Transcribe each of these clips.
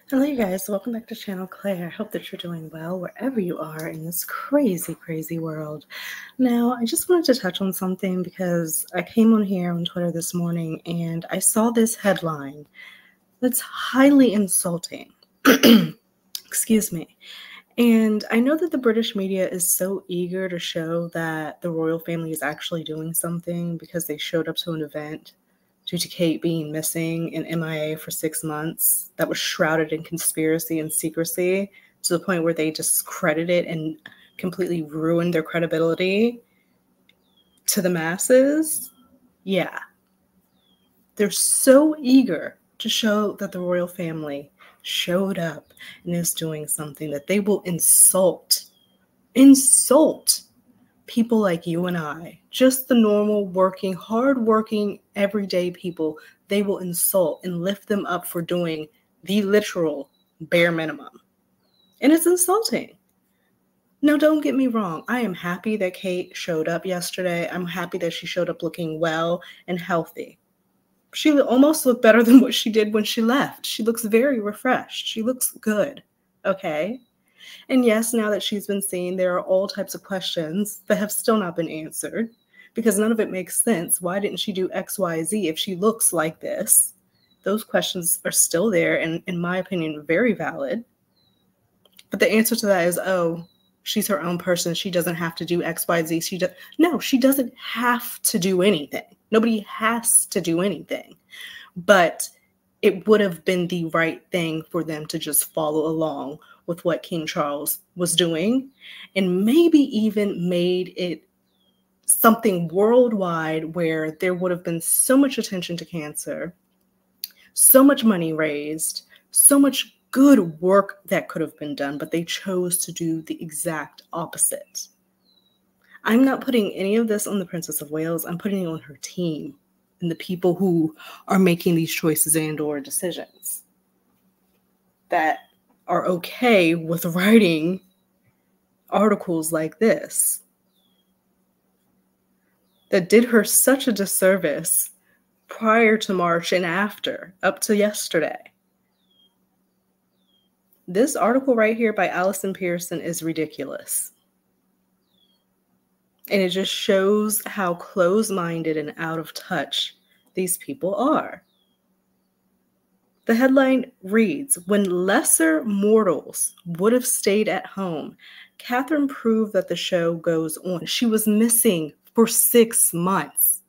Hello, you guys. Welcome back to Channel Claire. I hope that you're doing well wherever you are in this crazy, crazy world. Now, I just wanted to touch on something because I came on here on Twitter this morning and I saw this headline that's highly insulting. Excuse me. And I know that the British media is so eager to show that the royal family is actually doing something because they showed up to an event due to Kate being missing and MIA for 6 months that was shrouded in conspiracy and secrecy to the point where they discredited and completely ruined their credibility to the masses. Yeah. They're so eager to show that the royal family showed up and is doing something that they will insult people like you and I, just the normal working, hardworking, everyday people. They will insult and lift them up for doing the literal bare minimum. And it's insulting. Now, don't get me wrong. I am happy that Kate showed up yesterday. I'm happy that she showed up looking well and healthy. She almost looked better than what she did when she left. She looks very refreshed. She looks good. Okay? And yes, now that she's been seen, there are all types of questions that have still not been answered because none of it makes sense. Why didn't she do X, Y, Z if she looks like this? Those questions are still there and, in my opinion, very valid. But the answer to that is, oh, she's her own person. She doesn't have to do X, Y, Z. No, she doesn't have to do anything. Nobody has to do anything. But it would have been the right thing for them to just follow along with what King Charles was doing and maybe even made it something worldwide where there would have been so much attention to cancer, so much money raised, so much good work that could have been done, but they chose to do the exact opposite. I'm not putting any of this on the Princess of Wales. I'm putting it on her team and the people who are making these choices and/or decisions that are okay with writing articles like this that did her such a disservice prior to March and after, up to yesterday. This article right here by Allison Pearson is ridiculous. And it just shows how close-minded and out of touch these people are. The headline reads, "When lesser mortals would have stayed at home, Catherine proved that the show goes on." She was missing for 6 months.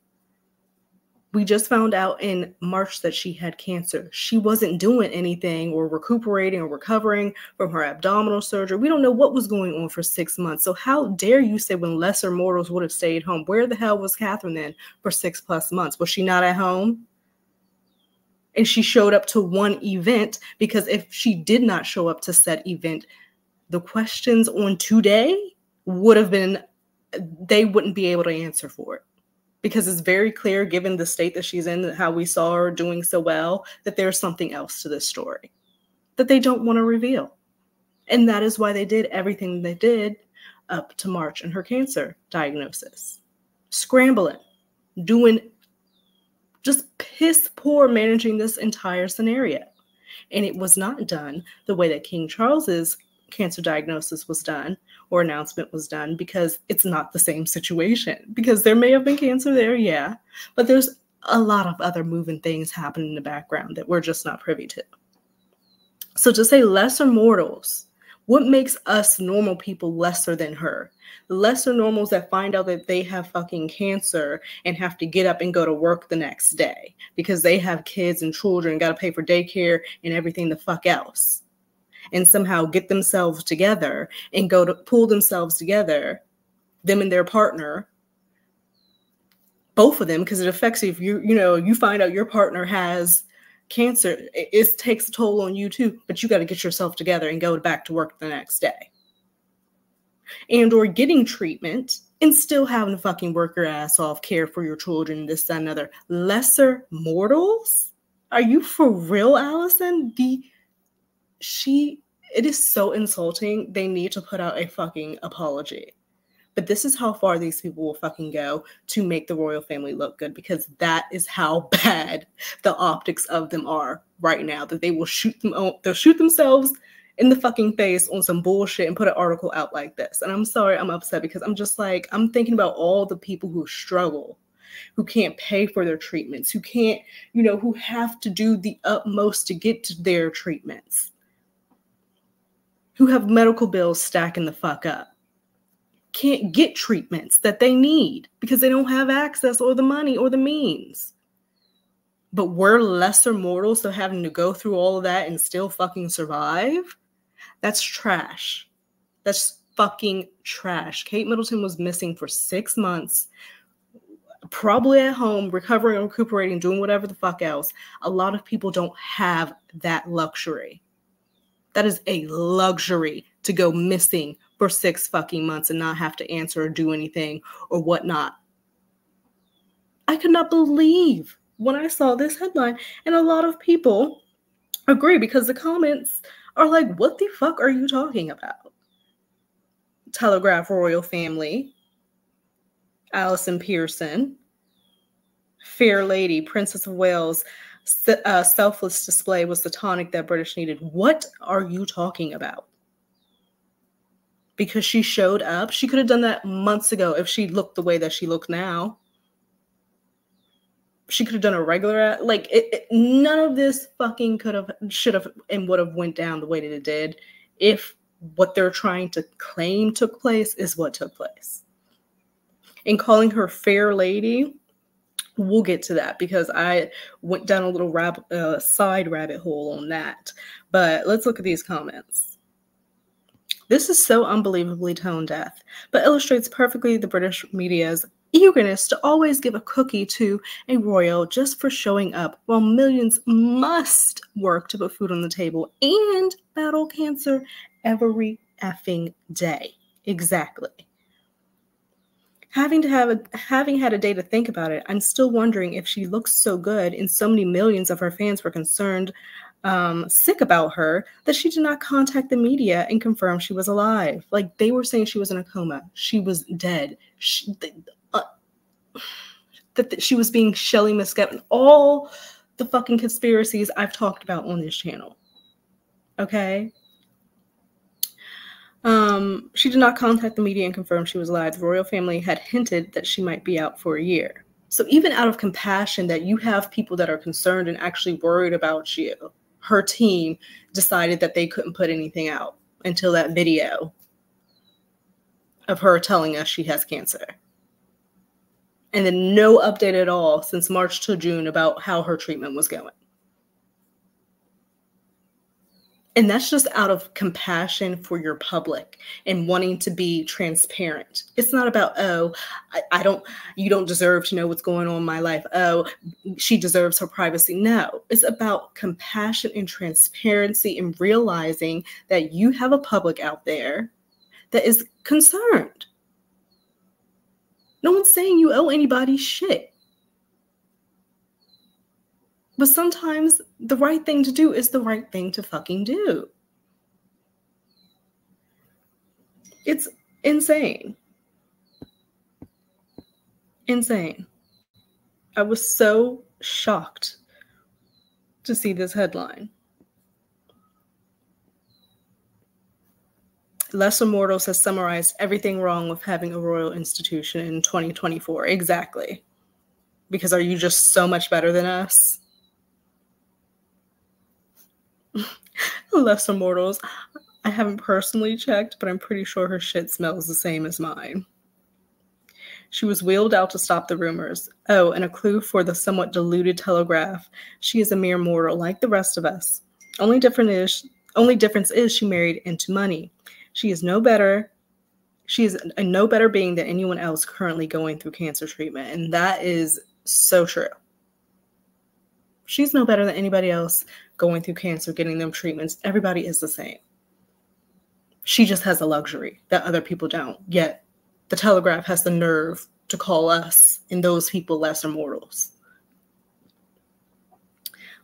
We just found out in March that she had cancer. She wasn't doing anything or recuperating or recovering from her abdominal surgery. We don't know what was going on for 6 months. So how dare you say when lesser mortals would have stayed home? Where the hell was Catherine then for 6+ months? Was she not at home? And she showed up to one event, because if she did not show up to said event, the questions on today would have been, they wouldn't be able to answer for it. Because it's very clear, given the state that she's in, how we saw her doing so well, that there's something else to this story that they don't want to reveal. And that is why they did everything they did up to March and her cancer diagnosis. Scrambling, doing just piss poor managing this entire scenario. And it was not done the way that King Charles's cancer diagnosis was done or announcement was done, because it's not the same situation. Because there may have been cancer there, yeah, but there's a lot of other moving things happening in the background that we're just not privy to. So to say lesser mortals, what makes us normal people lesser than her? The lesser normals that find out that they have fucking cancer and have to get up and go to work the next day because they have kids and children, got to pay for daycare and everything the fuck else, and somehow get themselves together and go to pull themselves together, them and their partner, both of them, because it affects you. If you find out your partner has cancer, it takes a toll on you too, but you got to get yourself together and go back to work the next day. And or getting treatment and still having to fucking work your ass off, care for your children, this, that, and other. Lesser mortals? Are you for real, Allison? It is so insulting. They need to put out a fucking apology. But this is how far these people will fucking go to make the royal family look good, because that is how bad the optics of them are right now, that they will they'll shoot themselves in the fucking face on some bullshit and put an article out like this. And I'm sorry, I'm upset, because I'm just like, I'm thinking about all the people who struggle, who can't pay for their treatments, who can't, who have to do the utmost to get to their treatments, who have medical bills stacking the fuck up, can't get treatments that they need because they don't have access or the money or the means. But we're lesser mortals, so having to go through all of that and still fucking survive? That's trash. That's fucking trash. Kate Middleton was missing for 6 months, probably at home, recovering, recuperating, doing whatever the fuck else. A lot of people don't have that luxury. That is a luxury, to go missing for 6 fucking months and not have to answer or do anything or whatnot. I could not believe when I saw this headline, and a lot of people agree, because the comments are like, what the fuck are you talking about? Telegraph royal family, Alison Pearson, fair lady, Princess of Wales, selfless display was the tonic that British needed. What are you talking about? Because she showed up. She could have done that months ago if she looked the way that she looked now. She could have done a regular, none of this fucking should have, and would have went down the way that it did if what they're trying to claim took place is what took place. And calling her fair lady, we'll get to that, because I went down a little side rabbit hole on that. But let's look at these comments. This is so unbelievably tone deaf, but illustrates perfectly the British media's eagerness to always give a cookie to a royal just for showing up, while millions must work to put food on the table and battle cancer every effing day. Exactly. Having had a day to think about it, I'm still wondering if she looks so good and so many millions of her fans were concerned, sick about her, that she did not contact the media and confirm she was alive. Like, they were saying she was in a coma. She was dead. That she was being Shelley Miskept. All the fucking conspiracies I've talked about on this channel. Okay? She did not contact the media and confirm she was alive. The royal family had hinted that she might be out for a year. So even out of compassion that you have people that are concerned and actually worried about you, her team decided that they couldn't put anything out until that video of her telling us she has cancer. And then no update at all since March to June about how her treatment was going. And that's just out of compassion for your public and wanting to be transparent. It's not about, oh, you don't deserve to know what's going on in my life. Oh, she deserves her privacy. No, it's about compassion and transparency and realizing that you have a public out there that is concerned. No one's saying you owe anybody shit. But sometimes the right thing to do is the right thing to fucking do. It's insane. Insane. I was so shocked to see this headline. Lesser Mortals has summarized everything wrong with having a royal institution in 2024. Exactly. Because are you just so much better than us? Lesser Mortals. I haven't personally checked, but I'm pretty sure her shit smells the same as mine. She was wheeled out to stop the rumors. Oh, and a clue for the somewhat diluted Telegraph. She is a mere mortal like the rest of us. Only difference is she married into money. She is no better. She is a no better being than anyone else currently going through cancer treatment. And that is so true. She's no better than anybody else going through cancer, getting them treatments. Everybody is the same. She just has a luxury that other people don't. Yet the Telegraph has the nerve to call us and those people lesser mortals.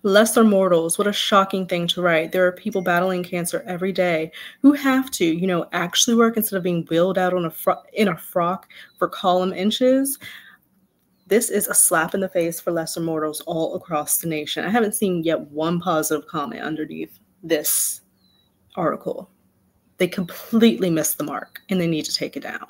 Lesser mortals, what a shocking thing to write. There are people battling cancer every day who have to, actually work instead of being wheeled out on in a frock for column inches. This is a slap in the face for lesser mortals all across the nation. I haven't seen yet one positive comment underneath this article. They completely missed the mark and they need to take it down.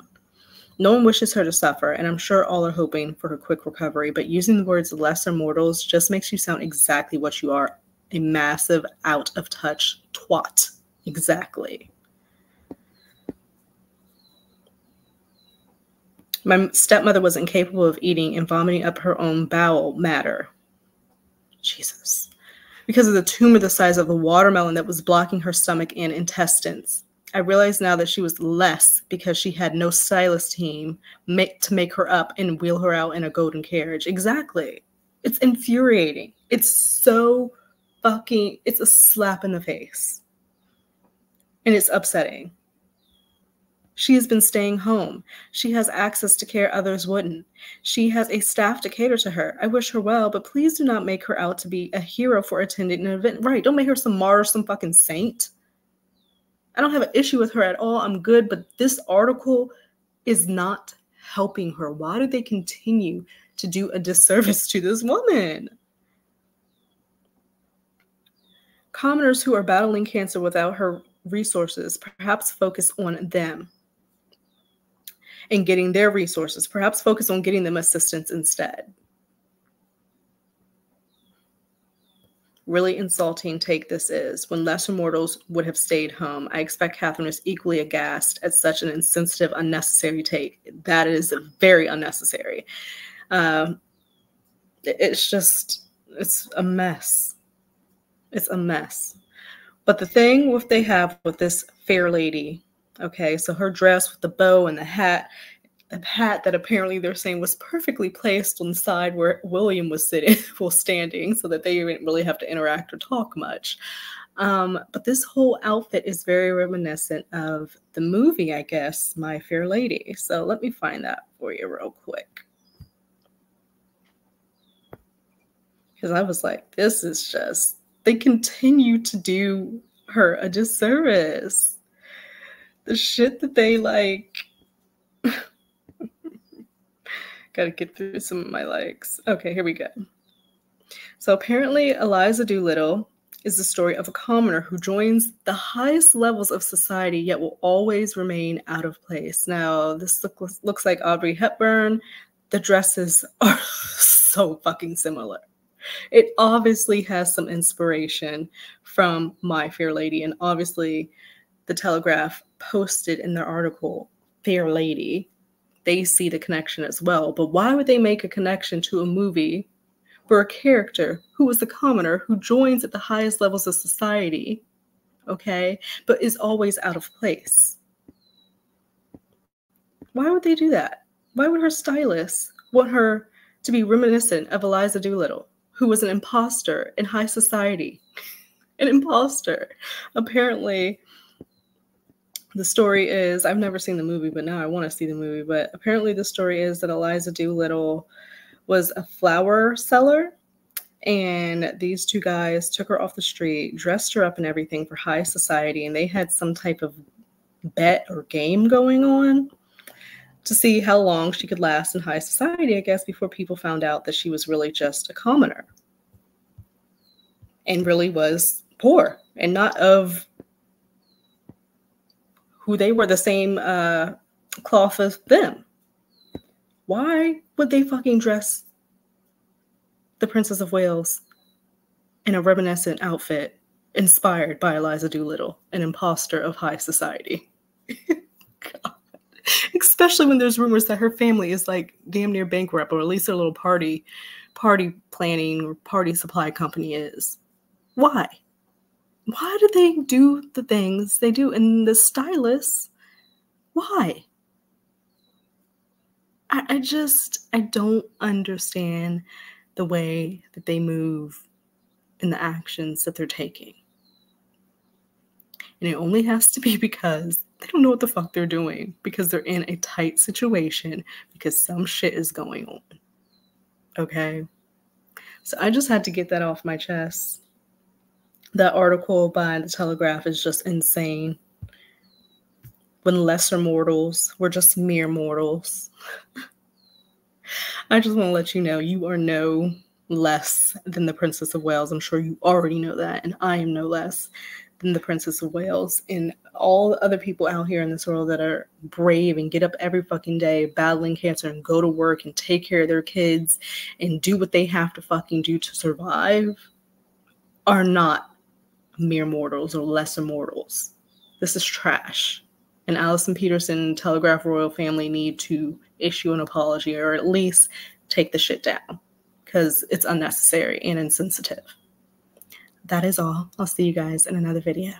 No one wishes her to suffer, and I'm sure all are hoping for her quick recovery, but using the words lesser mortals just makes you sound exactly what you are, a massive out-of-touch twat. Exactly. My stepmother was incapable of eating and vomiting up her own bowel matter. Jesus. Because of the tumor the size of a watermelon that was blocking her stomach and intestines. I realize now that she was less because she had no stylist team to make her up and wheel her out in a golden carriage. Exactly. It's infuriating. It's so it's a slap in the face. And it's upsetting. She has been staying home. She has access to care others wouldn't. She has a staff to cater to her. I wish her well, but please do not make her out to be a hero for attending an event. Right, don't make her some martyr, some fucking saint. I don't have an issue with her at all. I'm good, but this article is not helping her. Why do they continue to do a disservice to this woman? Commoners who are battling cancer without her resources, perhaps focus on them and getting their resources. Perhaps focus on getting them assistance instead. Really insulting take this is. When lesser mortals would have stayed home, I expect Catherine is equally aghast at such an insensitive, unnecessary take. That is very unnecessary. It's a mess. It's a mess. But the thing they have with this fair lady, okay, so her dress with the bow and the hat that apparently they're saying was perfectly placed on the side where William was standing, so that they didn't really have to interact or talk much. But this whole outfit is very reminiscent of the movie, I guess, My Fair Lady. So let me find that for you real quick. Because I was like, this is just, they continue to do her a disservice. The shit that they like. Gotta get through some of my likes. Okay, here we go. So apparently Eliza Doolittle is the story of a commoner who joins the highest levels of society yet will always remain out of place. Now, this looks like Audrey Hepburn. The dresses are so fucking similar. It obviously has some inspiration from My Fair Lady, and obviously the Telegraph posted in their article, Fair Lady. They see the connection as well. But why would they make a connection to a movie for a character who was a commoner who joins at the highest levels of society, okay, but is always out of place? Why would they do that? Why would her stylist want her to be reminiscent of Eliza Doolittle, who was an imposter in high society? An imposter. Apparently, the story is, I've never seen the movie, but now I want to see the movie. But apparently the story is that Eliza Doolittle was a flower seller, and these two guys took her off the street, dressed her up and everything for high society, and they had some type of bet or game going on to see how long she could last in high society, I guess, before people found out that she was really just a commoner and really was poor and not of who they were, the same cloth as them. Why would they fucking dress the Princess of Wales in a reminiscent outfit inspired by Eliza Doolittle, an imposter of high society? God. Especially when there's rumors that her family is like damn near bankrupt, or at least their little party planning or party supply company is. Why? Why do they do the things they do? And the stylists, why? I don't understand the way that they move and the actions that they're taking. And it only has to be because they don't know what the fuck they're doing, because they're in a tight situation, because some shit is going on. Okay? So I just had to get that off my chest. That article by The Telegraph is just insane. When lesser mortals were just mere mortals. I just want to let you know you are no less than the Princess of Wales. I'm sure you already know that. And I am no less than the Princess of Wales. And all the other people out here in this world that are brave and get up every fucking day battling cancer and go to work and take care of their kids and do what they have to fucking do to survive are not mere mortals or lesser mortals. This is trash. And Allison Peterson and Telegraph Royal Family need to issue an apology or at least take the shit down because it's unnecessary and insensitive. That is all. I'll see you guys in another video.